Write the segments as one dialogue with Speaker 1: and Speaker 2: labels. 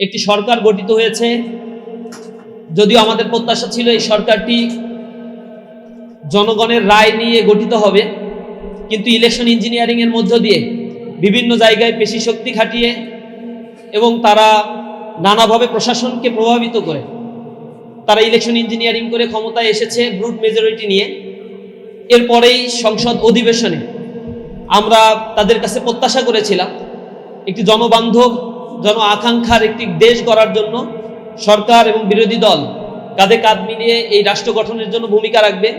Speaker 1: একটি সরকার গঠিত হয়েছে। যদিও আমাদের প্রত্যাশা ছিল এই সরকারটি জনগণের রায় নিয়ে গঠিত হবে, কিন্তু ইলেকশন ইঞ্জিনিয়ারিং এর মধ্য দিয়ে বিভিন্ন জায়গায় পেশি শক্তি খাটিয়ে এবং তারা নানাভাবে প্রশাসনকে প্রভাবিত করে তারা ইলেকশন ইঞ্জিনিয়ারিং করে ক্ষমতায় এসেছে ব্রুট মেজরিটি নিয়ে। এরপরেই সংসদ অধিবেশনে আমরা তাদের কাছে প্রত্যাশা করেছিলাম একটি জনবান্ধব জন আকাঙ্ক্ষার একটি দেশ গড়ার জন্য সরকার এবং বিরোধী দল কাঁধে কাঁধ মিলিয়ে এই রাষ্ট্র গঠনের জন্য ভূমিকা রাখবে।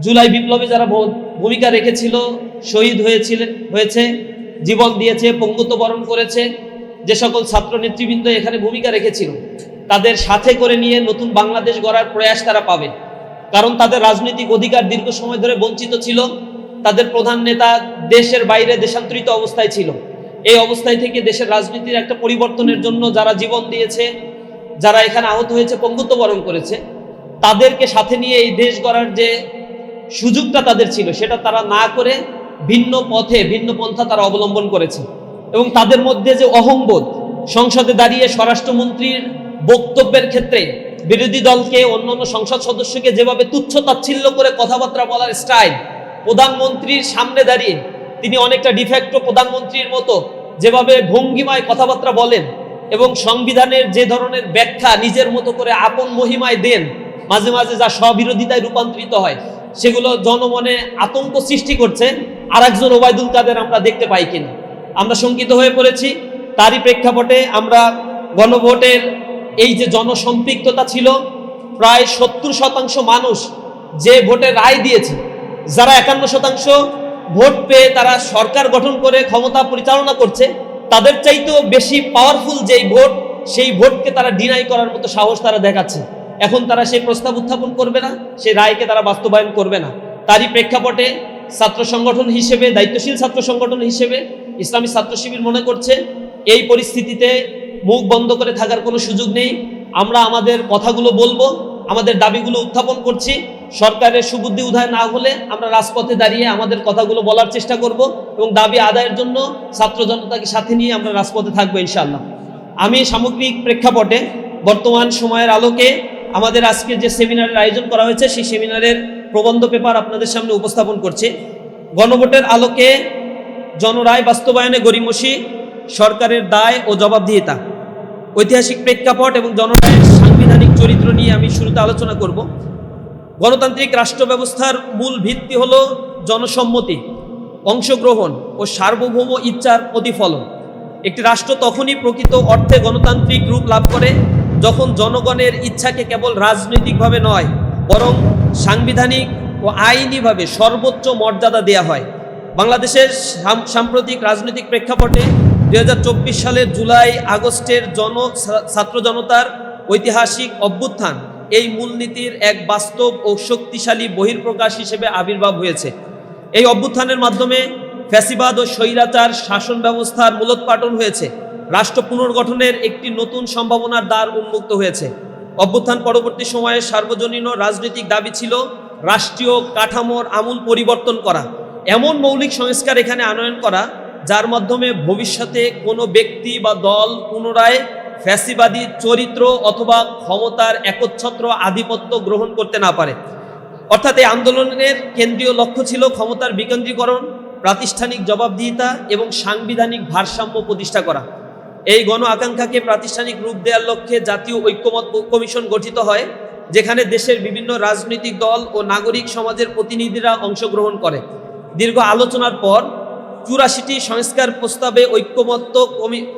Speaker 1: জুলাই বিপ্লবে যারা ভূমিকা রেখেছিল, শহীদ হয়েছে, জীবন দিয়েছে, পঙ্গুত্ব বরণ করেছে, যে সকল ছাত্র নেতৃবৃন্দ এখানে ভূমিকা রেখেছিল তাদের সাথে করে নিয়ে নতুন বাংলাদেশ গড়ার প্রয়াস তারা পাবে। কারণ তাদের রাজনৈতিক অধিকার দীর্ঘ সময় ধরে বঞ্চিত ছিল। তাদের প্রধান নেতা দেশের বাইরে দেশান্তরিত অবস্থায় ছিল। এই অবস্থায় থেকে দেশের রাজনীতির একটা পরিবর্তনের জন্য যারা জীবন দিয়েছে, যারা এখানে আহত হয়েছে, পঙ্গুত্ব বরণ করেছে, তাদেরকে সাথে নিয়ে এই দেশ গড়ার যে সুযোগটা তাদের ছিল সেটা তারা না করে ভিন্ন পথে ভিন্ন পন্থা তারা অবলম্বন করেছে। এবং তাদের মধ্যে যে অহংবোধ, সংসদে দাঁড়িয়ে স্বরাষ্ট্রমন্ত্রীর বক্তব্যের ক্ষেত্রে বিরোধী দলকে, অন্যান্য সংসদ সদস্যকে যেভাবে তুচ্ছ তাচ্ছিল্য করে কথাবার্তা বলার স্টাইল, প্রধানমন্ত্রীর সামনে দাঁড়িয়ে তিনি অনেকটা ডিফ্যাক্টো প্রধানমন্ত্রীর মতো যেভাবে ভঙ্গিমায় কথাবার্তা বলেন এবং সংবিধানের যে ধরনের ব্যাখ্যা নিজের মতো করে আপন মহিমায় দেন, মাঝে মাঝে যা স্ববিরোধিতায় রূপান্তরিত হয়, সেগুলো জনমনে আতঙ্ক সৃষ্টি করছে। আর একজন ওবায়দুল কাদের আমরা দেখতে পাই কিনা আমরা শঙ্কিত হয়ে পড়েছি। তারই প্রেক্ষাপটে আমরা গণভোটের এই যে জনসম্পৃক্ততা ছিল, প্রায় 70% মানুষ যে ভোটে রায় দিয়েছে, যারা 51% ভোট পেয়ে তারা সরকার গঠন করে ক্ষমতা পরিচালনা করছে, তাদের চাইতেও বেশি পাওয়ারফুল যেই ভোট, সেই ভোটকে তারা ডিনাই করার মতো সাহস তারা দেখাচ্ছে। এখন তারা সেই প্রস্তাব উত্থাপন করবে না, সেই রায়কে তারা বাস্তবায়ন করবে না। তারই প্রেক্ষাপটে ছাত্র সংগঠন হিসেবে, দায়িত্বশীল ছাত্র সংগঠন হিসেবে ইসলামী ছাত্র শিবির মনে করছে এই পরিস্থিতিতে মুখ বন্ধ করে থাকার কোনো সুযোগ নেই। আমরা আমাদের কথাগুলো বলবো, আমাদের দাবিগুলো উত্থাপন করছি। সরকারের সুবুদ্ধি উদয় না হলে আমরা রাজপথে দাঁড়িয়ে আমাদের কথাগুলো বলার চেষ্টা করব এবং দাবি আদায়ের জন্য ছাত্র জনতাকে সাথে নিয়ে আমরা রাজপথে থাকবো ইনশাআল্লাহ। আমি সামগ্রিক প্রেক্ষাপটে বর্তমান সময়ের আলোকে আমাদের আজকে যে সেমিনারের আয়োজন করা হয়েছে সেই সেমিনারের প্রবন্ধ পেপার আপনাদের সামনে উপস্থাপন করছি। গণভোটের আলোকে জনরায় বাস্তবায়নে গড়িমসি সরকারের দায় ও জবাবদিহিতা, ঐতিহাসিক প্রেক্ষাপট এবং জনরায়ের সাংবিধানিক চরিত্র নিয়ে আমি শুরুতে আলোচনা করব। গণতান্ত্রিক রাষ্ট্র ব্যবস্থার মূল ভিত্তি হলো জনসম্মতি, অংশগ্রহণ ও সার্বভৌম ইচ্ছার প্রতিফলন। একটি রাষ্ট্র তখনই প্রকৃত অর্থে গণতান্ত্রিক রূপ লাভ করে যখন জনগণের ইচ্ছাকে কেবল রাজনৈতিকভাবে নয়, বরং সাংবিধানিক ও আইনিভাবে সর্বোচ্চ মর্যাদা দেয়া হয়। বাংলাদেশের সাম্প্রতিক রাজনৈতিক প্রেক্ষাপটে 2024 সালের জুলাই আগস্টের ছাত্র জনতার ঐতিহাসিক অভ্যুত্থান এই মূলনীতির এক বাস্তব ও শক্তিশালী বহিঃপ্রকাশ হিসেবে আবির্ভাব হয়েছে। এই অভ্যুত্থানের মাধ্যমে ফ্যাসিবাদ ও স্বৈরাচার শাসন ব্যবস্থার মূলোৎপাটন হয়েছে। রাষ্ট্র পুনর্গঠনের একটি নতুন সম্ভাবনার দ্বার উন্মুক্ত হয়েছে। অভ্যুত্থান পরবর্তী সময়ে সার্বজনীন রাজনৈতিক দাবি ছিল রাষ্ট্রীয় কাঠামোর আমূল পরিবর্তন করা, এমন মৌলিক সংস্কার এখানে আনয়ন করা যার মাধ্যমে ভবিষ্যতে কোনো ব্যক্তি বা দল পুনরায় ফ্যাসিবাদী চরিত্র অথবা ক্ষমতার একচ্ছত্র আধিপত্য গ্রহণ করতে না পারে। অর্থাৎ এই আন্দোলনের কেন্দ্রীয় লক্ষ্য ছিল ক্ষমতার বিকেন্দ্রীকরণ, প্রাতিষ্ঠানিক জবাবদিহিতা এবং সাংবিধানিক ভারসাম্য প্রতিষ্ঠা করা। এই গণ আকাঙ্ক্ষাকে প্রাতিষ্ঠানিক রূপ দেওয়ার লক্ষ্যে জাতীয় ঐক্যমত কমিশন গঠিত হয়, যেখানে দেশের বিভিন্ন রাজনৈতিক দল ও নাগরিক সমাজের প্রতিনিধিরা অংশগ্রহণ করে। দীর্ঘ আলোচনার পর 84টি সংস্কার প্রস্তাবে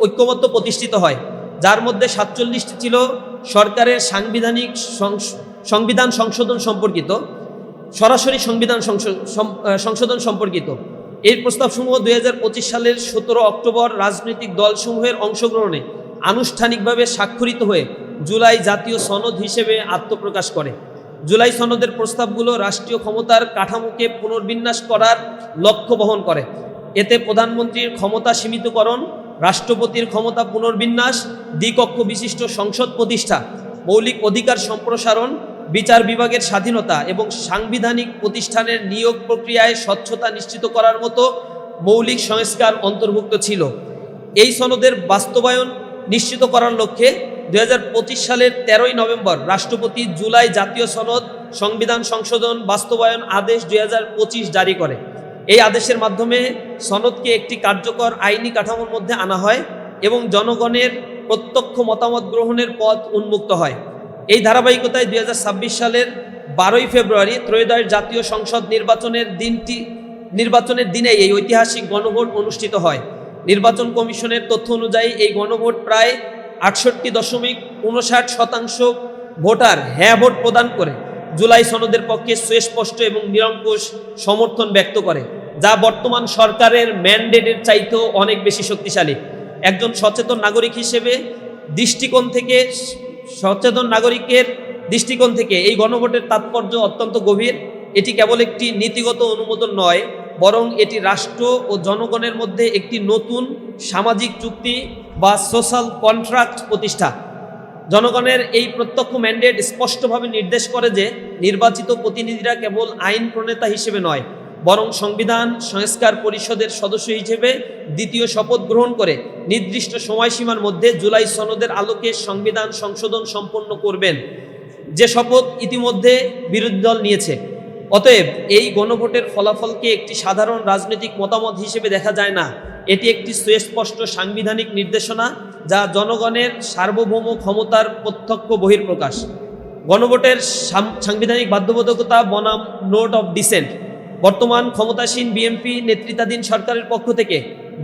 Speaker 1: ঐক্যমত্য প্রতিষ্ঠিত হয়, যার মধ্যে 47টি ছিল সরকারের সংবিধান সংশোধন সম্পর্কিত, সরাসরি সংশোধন সম্পর্কিত। এই প্রস্তাবসমূহ 2025 সালের 17 অক্টোবর রাজনৈতিক দলসমূহের অংশগ্রহণে আনুষ্ঠানিকভাবে স্বাক্ষরিত হয়ে জুলাই জাতীয় সনদ হিসেবে আত্মপ্রকাশ করে। জুলাই সনদের প্রস্তাবগুলো রাষ্ট্রীয় ক্ষমতার কাঠামোকে পুনর্বিন্যাস করার লক্ষ্য বহন করে। এতে প্রধানমন্ত্রীর ক্ষমতা সীমিতকরণ, রাষ্ট্রপতির ক্ষমতা পুনর্বিন্যাস, দ্বিকক্ষ বিশিষ্ট সংসদ প্রতিষ্ঠা, মৌলিক অধিকার সম্প্রসারণ, বিচার বিভাগের স্বাধীনতা এবং সাংবিধানিক প্রতিষ্ঠানের নিয়োগ প্রক্রিয়ায় স্বচ্ছতা নিশ্চিত করার মতো মৌলিক সংস্কার অন্তর্ভুক্ত ছিল। এই সনদের বাস্তবায়ন নিশ্চিত করার লক্ষ্যে 2025 সালের 13ই নভেম্বর রাষ্ট্রপতি জুলাই জাতীয় সনদ সংবিধান সংশোধন বাস্তবায়ন আদেশ 2025 জারি করে। এই আদেশের মাধ্যমে সনদকে একটি কার্যকর আইনি কাঠামোর মধ্যে আনা হয় এবং জনগণের প্রত্যক্ষ মতামত গ্রহণের পথ উন্মুক্ত হয়। এই ধারাবাহিকতায় 2026 সালের 12ই ফেব্রুয়ারি ত্রয়োদশ জাতীয় সংসদ নির্বাচনের দিনে এই ঐতিহাসিক গণভোট অনুষ্ঠিত হয়। নির্বাচন কমিশনের তথ্য অনুযায়ী এই গণভোট প্রায় 68.59% ভোটার হ্যাঁ ভোট প্রদান করে জুলাই সনদের পক্ষে সুস্পষ্ট এবং নিরঙ্কুশ সমর্থন ব্যক্ত করে, যা বর্তমান সরকারের ম্যান্ডেটের চাইতেও অনেক বেশি শক্তিশালী। একজন সচেতন নাগরিক হিসেবে সচেতন নাগরিকের দৃষ্টিকোণ থেকে এই গণভোটের তাৎপর্য অত্যন্ত গভীর। এটি কেবল একটি নীতিগত অনুমোদন নয়, বরং এটি রাষ্ট্র ও জনগণের মধ্যে একটি নতুন সামাজিক চুক্তি বা সোশ্যাল কন্ট্রাক্ট প্রতিষ্ঠা। জনগণের এই প্রত্যক্ষ ম্যান্ডেট স্পষ্টভাবে নির্দেশ করে যে নির্বাচিত প্রতিনিধিরা কেবল আইন প্রণেতা হিসেবে নয়, বরং সংবিধান সংস্কার পরিষদের সদস্য হিসেবে দ্বিতীয় শপথ গ্রহণ করে নির্দিষ্ট সময়সীমার মধ্যে জুলাই সনদের আলোকে সংবিধান সংশোধন সম্পন্ন করবেন, যে শপথ ইতিমধ্যে বিরোধী দল নিয়েছে। অতএব এই গণভোটের ফলাফলকে একটি সাধারণ রাজনৈতিক মতামত হিসেবে দেখা যায় না, এটি একটি সুস্পষ্ট সাংবিধানিক নির্দেশনা, যা জনগণের সার্বভৌম ক্ষমতার প্রত্যক্ষ বহিঃপ্রকাশ। গণভোটের সাংবিধানিক বাধ্যবাধকতা বনাম নোট অফ ডিসেন্ট। বর্তমান ক্ষমতাসীন বিএনপি নেতৃত্বাধীন সরকারের পক্ষ থেকে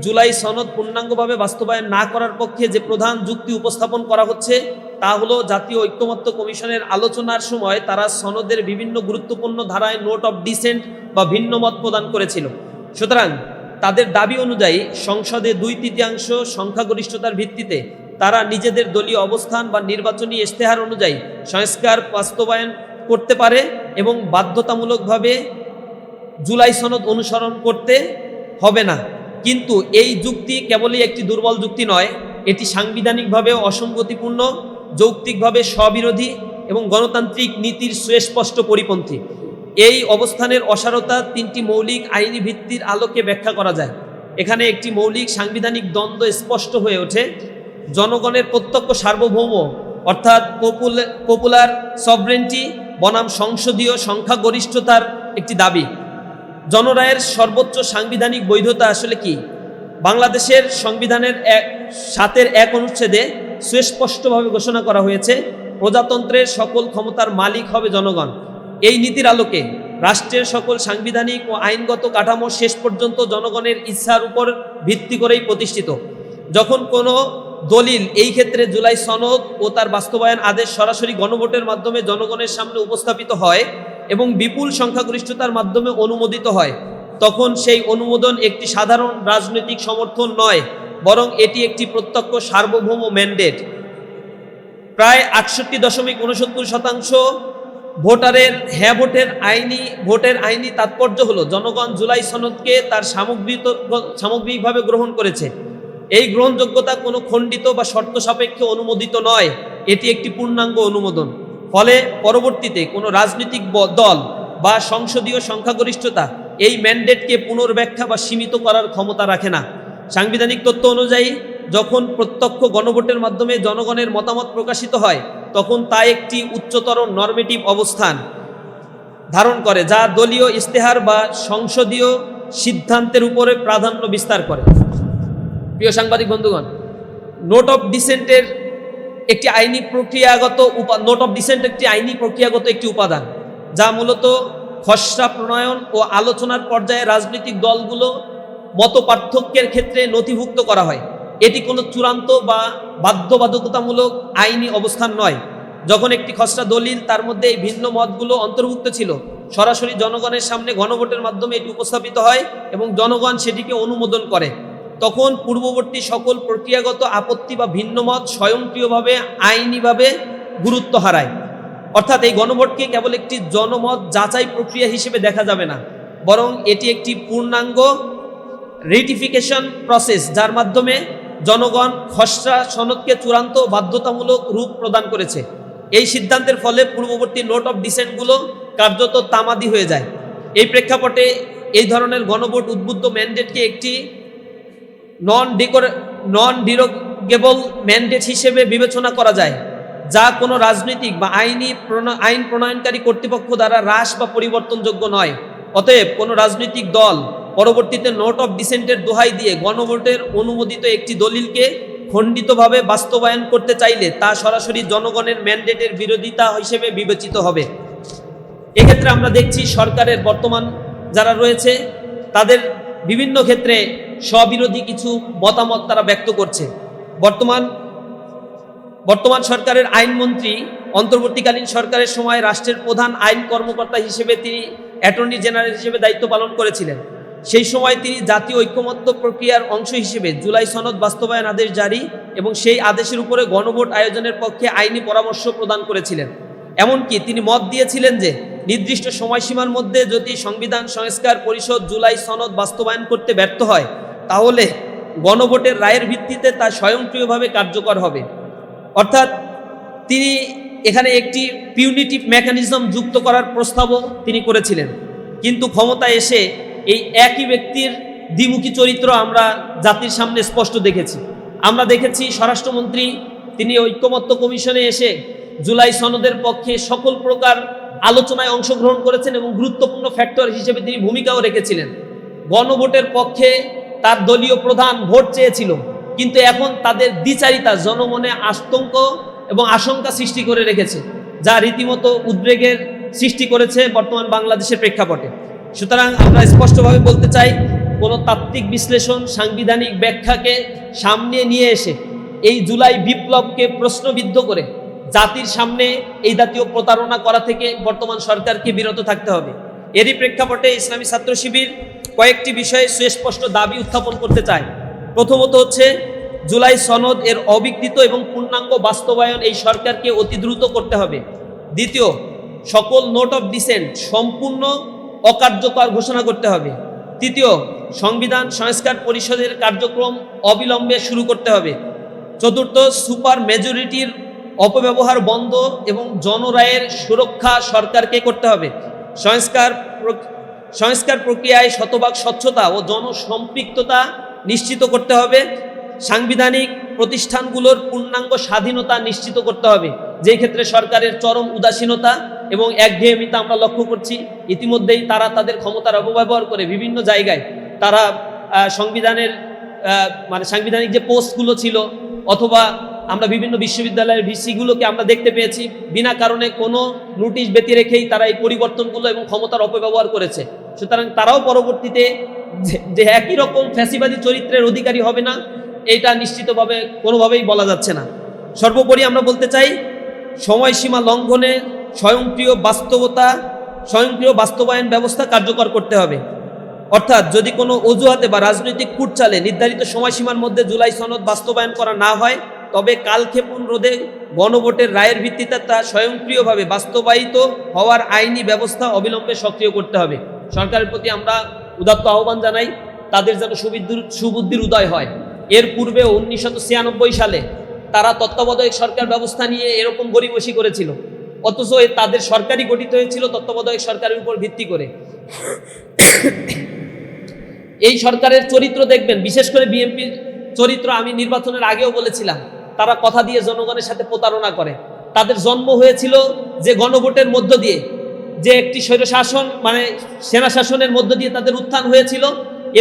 Speaker 1: জুলাই সনদ পূর্ণাঙ্গভাবে বাস্তবায়ন না করার পক্ষে যে প্রধান যুক্তি উপস্থাপন করা হচ্ছে তা হলো, জাতীয় ঐক্যমত্য কমিশনের আলোচনার সময় তারা সনদের বিভিন্ন গুরুত্বপূর্ণ ধারায় নোট অফ ডিসেন্ট বা ভিন্ন মত প্রদান করেছিল। সুতরাং তাদের দাবি অনুযায়ী সংসদে 2/3 সংখ্যাগরিষ্ঠতার ভিত্তিতে তারা নিজেদের দলীয় অবস্থান বা নির্বাচনী ইশতেহার অনুযায়ী সংস্কার বাস্তবায়ন করতে পারে এবং বাধ্যতামূলকভাবে জুলাই সনদ অনুসরণ করতে হবে না। কিন্তু এই যুক্তি কেবলই একটি দুর্বল যুক্তি নয়, এটি সাংবিধানিকভাবে অসঙ্গতিপূর্ণ, যৌক্তিকভাবে স্ববিরোধী এবং গণতান্ত্রিক নীতির সুস্পষ্ট পরিপন্থী। এই অবস্থানের অসারতা 3টি মৌলিক আইনি ভিত্তির আলোকে ব্যাখ্যা করা যায়। এখানে একটি মৌলিক সাংবিধানিক দ্বন্দ্ব স্পষ্ট হয়ে ওঠে। জনগণের প্রত্যক্ষ সার্বভৌম অর্থাৎ পপুলার সভরেন্টি বনাম সংসদীয় সংখ্যাগরিষ্ঠতার একটি দাবি। জনরায়ের সর্বোচ্চ সাংবিধানিক বৈধতা আসলে কি? বাংলাদেশের সংবিধানের 7-1 অনুচ্ছেদে সুস্পষ্টভাবে ঘোষণা করা হয়েছে, প্রজাতন্ত্রের সকল ক্ষমতার মালিক হবে জনগণ। এই নীতির আলোকে রাষ্ট্রের সকল সাংবিধানিক ও আইনগত কাঠামো শেষ পর্যন্ত জনগণের ইচ্ছার উপর ভিত্তি করেই প্রতিষ্ঠিত। যখন কোনো দলিল, এই ক্ষেত্রে জুলাই সনদ ও তার বাস্তবায়ন আদেশ, সরাসরি গণভোটের মাধ্যমে জনগণের সামনে উপস্থাপিত হয় এবং বিপুল সংখ্যাগরিষ্ঠতার মাধ্যমে অনুমোদিত হয়, তখন সেই অনুমোদন একটি সাধারণ রাজনৈতিক সমর্থন নয়, বরং এটি একটি প্রত্যক্ষ সার্বভৌম ম্যান্ডেট। প্রায় 68.69% ভোটারের হ্যাঁ ভোটের আইনি তাৎপর্য হলো জনগণ জুলাই সনদকে তার সামগ্রিকভাবে গ্রহণ করেছে। এই গ্রহণযোগ্যতা কোনো খণ্ডিত বা শর্ত সাপেক্ষে অনুমোদিত নয়, এটি একটি পূর্ণাঙ্গ অনুমোদন। ফলে পরবর্তীতে কোনো রাজনৈতিক দল বা সংসদীয় সংখ্যাগরিষ্ঠতা এই ম্যান্ডেটকে পুনর্ব্যাখ্যা বা সীমিত করার ক্ষমতা রাখে না। সাংবিধানিক তথ্য অনুযায়ী যখন প্রত্যক্ষ গণভোটের মাধ্যমে জনগণের মতামত প্রকাশিত হয়, তখন তা একটি উচ্চতর নরমেটিভ অবস্থান ধারণ করে, যা দলীয় ইশতেহার বা সংসদীয় সিদ্ধান্তের উপরে প্রাধান্য বিস্তার করে। প্রিয় সাংবাদিক বন্ধুগণ, নোট অফ ডিসেন্টের একটি আইনি প্রক্রিয়াগত একটি উপাদান, যা মূলত খসড়া প্রণয়ন ও আলোচনার পর্যায়ে রাজনৈতিক দলগুলো মত পার্থক্যের ক্ষেত্রে নথিভুক্ত করা হয়। এটি কোনো চূড়ান্ত বা বাধ্যবাধকতামূলক আইনি অবস্থান নয়। যখন একটি খসড়া দলিল, তার মধ্যে এই ভিন্ন মতগুলো অন্তর্ভুক্ত ছিল, সরাসরি জনগণের সামনে গণভোটের মাধ্যমে এটি উপস্থাপিত হয় এবং জনগণ সেটিকে অনুমোদন করে, তখন পূর্ববর্তী সকল প্রক্রিয়াগত আপত্তি বা ভিন্নমত স্বয়ংক্রিয়ভাবে আইনিভাবে গুরুত্ব হারায়। অর্থাৎ এই গণভোটকে কেবল একটি জনমত যাচাই প্রক্রিয়া হিসেবে দেখা যাবে না, বরং এটি একটি পূর্ণাঙ্গ রেটিফিকেশন প্রসেস, যার মাধ্যমে জনগণ খসড়া সনদকে চূড়ান্ত বাধ্যতামূলক রূপ প্রদান করেছে। এই সিদ্ধান্তের ফলে পূর্ববর্তী নোট অফ ডিসেন্টগুলো কার্যত তামাদি হয়ে যায়। এই প্রেক্ষাপটে এই ধরনের গণভোট উদ্বুদ্ধ ম্যান্ডেটকে একটি নন ডিরোগেবল ম্যান্ডেট হিসেবে বিবেচনা করা যায়, যা কোনো রাজনৈতিক বা আইন প্রণয়নকারী কর্তৃপক্ষ দ্বারা হ্রাস বা পরিবর্তনযোগ্য নয়। অতএব কোনো রাজনৈতিক দল পরবর্তীতে নোট অফ ডিসেন্টের দোহাই দিয়ে গণভোটের অনুমোদিত একটি দলিলকে খণ্ডিতভাবে বাস্তবায়ন করতে চাইলে তা সরাসরি জনগণের ম্যান্ডেটের বিরোধিতা হিসেবে বিবেচিত হবে। এক্ষেত্রে আমরা দেখছি সরকারের বর্তমান যারা রয়েছে তাদের বিভিন্ন ক্ষেত্রে স্ববিরোধী কিছু মতামত তারা ব্যক্ত করছে। বর্তমান সরকারের আইনমন্ত্রী অন্তর্বর্তীকালীন সরকারের সময় রাষ্ট্রের প্রধান আইন কর্মকর্তা হিসেবে তিনি অ্যাটর্নি জেনারেল হিসেবে দায়িত্ব পালন করেছিলেন। সেই সময় তিনি জাতীয় ঐক্যমত্য প্রক্রিয়ার অংশ হিসেবে জুলাই সনদ বাস্তবায়ন আদেশ জারি এবং সেই আদেশের উপরে গণভোট আয়োজনের পক্ষে আইনি পরামর্শ প্রদান করেছিলেন। এমনকি তিনি মত দিয়েছিলেন যে নির্দিষ্ট সময়সীমার মধ্যে যদি সংবিধান সংস্কার পরিষদ জুলাই সনদ বাস্তবায়ন করতে ব্যর্থ হয় তাহলে গণভোটের রায়ের ভিত্তিতে তা স্বয়ংক্রিয়ভাবে কার্যকর হবে। অর্থাৎ তিনি এখানে একটি পিউনিটিভ মেকানিজম যুক্ত করার প্রস্তাবও তিনি করেছিলেন। কিন্তু ক্ষমতায় এসে এই একই ব্যক্তির দ্বিমুখী চরিত্র আমরা জাতির সামনে স্পষ্ট দেখেছি। আমরা দেখেছি স্বরাষ্ট্রমন্ত্রী তিনি ঐক্যমত্য কমিশনে এসে জুলাই সনদের পক্ষে সকল প্রকার আলোচনায় অংশগ্রহণ করেছেন এবং গুরুত্বপূর্ণ ফ্যাক্টর হিসেবে তিনি ভূমিকাও রেখেছিলেন। গণভোটের পক্ষে তার দলীয় প্রধান ভোট চেয়েছিল, কিন্তু এখন তাদের দ্বিচারিতা জনমনে আতঙ্ক এবং আশঙ্কা সৃষ্টি করে রেখেছে, যা রীতিমতো উদ্বেগের সৃষ্টি করেছে বর্তমান বাংলাদেশের প্রেক্ষাপটে। সুতরাং আমরা স্পষ্টভাবে বলতে চাই, কোনো তাত্ত্বিক বিশ্লেষণ সাংবিধানিক ব্যাখ্যাকে সামনে নিয়ে এসে এই জুলাই বিপ্লবকে প্রশ্নবিদ্ধ করে জাতির সামনে এই জাতীয় প্রতারণা করা থেকে বর্তমান সরকারকে বিরত থাকতে হবে। এরই প্রেক্ষাপটে ইসলামী ছাত্র শিবির কয়েকটি বিষয়ে সুস্পষ্ট দাবি উত্থাপন করতে চায়। প্রথমত হচ্ছে জুলাই সনদ এর অবিকৃত এবং পূর্ণাঙ্গ বাস্তবায়ন এই সরকারকে অতি দ্রুত করতে হবে। দ্বিতীয়, সকল নোট অফ ডিসেন্ট সম্পূর্ণ অকার্যকর ঘোষণা করতে হবে। তৃতীয়, সংবিধান সংস্কার পরিষদের কার্যক্রম অবিলম্বে শুরু করতে হবে। চতুর্থ, সুপার মেজরিটির অপব্যবহার বন্ধ এবং জনরায়ের সুরক্ষা সরকারকে করতে হবে। সংস্কার প্রক্রিয়ায় শতভাগ স্বচ্ছতা ও জনসম্পৃক্ততা নিশ্চিত করতে হবে। সাংবিধানিক প্রতিষ্ঠানগুলোর পূর্ণাঙ্গ স্বাধীনতা নিশ্চিত করতে হবে, যেই ক্ষেত্রে সরকারের চরম উদাসীনতা এবং একঘেয়েমিতা আমরা লক্ষ্য করছি। ইতিমধ্যেই তারা তাদের ক্ষমতার অপব্যবহার করে বিভিন্ন জায়গায় তারা সাংবিধানিক যে পোস্টগুলো ছিল অথবা আমরা বিভিন্ন বিশ্ববিদ্যালয়ের ভিসিগুলোকে আমরা দেখতে পেয়েছি, বিনা কারণে কোনো নোটিশ ব্যতি রেখেই তারা এই পরিবর্তনগুলো এবং ক্ষমতার অপব্যবহার করেছে। সুতরাং তারাও পরবর্তীতে যে একই রকম ফ্যাসিবাদী চরিত্রের অধিকারী হবে না, এটা নিশ্চিতভাবে কোনোভাবেই বলা যাচ্ছে না। সর্বোপরি আমরা বলতে চাই, সময়সীমা লঙ্ঘনে স্বয়ংক্রিয় বাস্তবায়ন ব্যবস্থা কার্যকর করতে হবে। অর্থাৎ যদি কোনো অজুহাতে বা রাজনৈতিক কূটচালে নির্ধারিত সময়সীমার মধ্যে জুলাই সনদ বাস্তবায়ন করা না হয়, তবে কালক্ষেপণ রোধে গণভোটের রায়ের ভিত্তিতে তা স্বয়ংক্রিয়ভাবে বাস্তবায়িত হওয়ার আইনি ব্যবস্থা অবিলম্বে সক্রিয় করতে হবে। সরকারের প্রতি আমরা উদাত্ত আহ্বান জানাই, তাদের যেন সুবুদ্ধির উদয় হয়। এর পূর্বে 1996 সালে তারা তত্ত্বাবধায়ক সরকার ব্যবস্থা নিয়ে এরকম গড়িমসি করেছিল, অথচ তাদের সরকারই গঠিত হয়েছিল তত্ত্বাবধায়ক সরকারের উপর ভিত্তি করে। এই সরকারের চরিত্র দেখবেন, বিশেষ করে বিএনপির চরিত্র আমি নির্বাচনের আগেও বলেছিলাম, তারা কথা দিয়ে জনগণের সাথে প্রতারণা করে। তাদের জন্ম হয়েছিল যে গণভোটের মধ্য দিয়ে, যে একটি স্বৈরশাসন সেনা শাসনের মধ্য দিয়ে তাদের উত্থান হয়েছিল,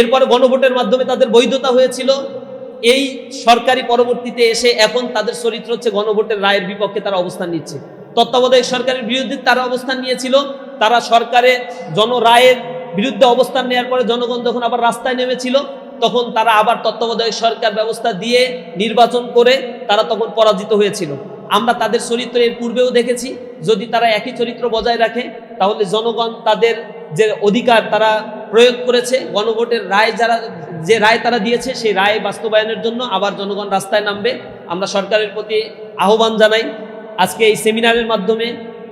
Speaker 1: এরপরে গণভোটের মাধ্যমে তাদের বৈধতা হয়েছিল। এই সরকারি পরবর্তীতে এসে এখন তাদের চরিত্র হচ্ছে গণভোটের রায়ের বিপক্ষে তারা অবস্থান নিচ্ছে। তত্ত্বাবধায়ক সরকারের বিরুদ্ধে তারা অবস্থান নিয়েছিল, তারা সরকারের রায়ের বিরুদ্ধে অবস্থান নেওয়ার পরে জনগণ যখন আবার রাস্তায় নেমেছিল, তখন তারা আবার তত্ত্বাবধায়ক সরকার ব্যবস্থা দিয়ে নির্বাচন করে তারা তখন পরাজিত হয়েছিল। আমরা তাদের চরিত্র এর পূর্বেও দেখেছি। যদি তারা একই চরিত্র বজায় রাখে, তাহলে জনগণ তাদের যে অধিকার তারা প্রয়োগ করেছে, গণভোটের রায় যে রায় তারা দিয়েছে, সেই রায় বাস্তবায়নের জন্য আবার জনগণ রাস্তায় নামবে। আমরা সরকারের প্রতি আহ্বান জানাই, আজকে এই সেমিনারের মাধ্যমে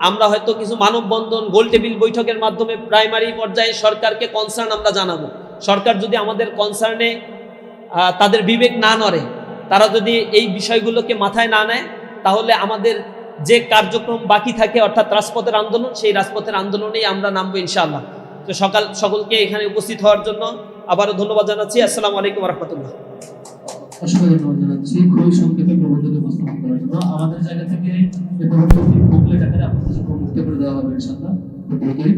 Speaker 1: আমরা হয়তো কিছু মানববন্ধন, গোল টেবিল বৈঠকের মাধ্যমে প্রাইমারি পর্যায়ে সরকারকে কনসার্ন আমরা জানাবো। সরকার যদি আমাদের কনসার্নে তাদের বিবেক না নড়ে, তারা যদি এই বিষয়গুলোকে মাথায় না নেয়, তাহলে আমাদের যে কার্যক্রম বাকি থাকে অর্থাৎ রাজপথের আন্দোলন, সেই রাজপথের আন্দোলনেই আমরা নামবো ইনশাআল্লাহ। তো সকলকে এখানে উপস্থিত হওয়ার জন্য আবারও ধন্যবাদ জানাচ্ছি। আসসালামু আলাইকুম ওয়া রাহমাতুল্লাহ।
Speaker 2: অসংখ্য ধন্যবাদ জানাচ্ছি খুবই সংক্ষেপে প্রবন্ধটি উপস্থাপন করার জন্য। আমাদের জায়গা থেকে এই প্রবন্ধটি বুকলেট আকারে আপনাদের জন্য মুক্ত করে দেওয়া হবে ইনশাআল্লাহ।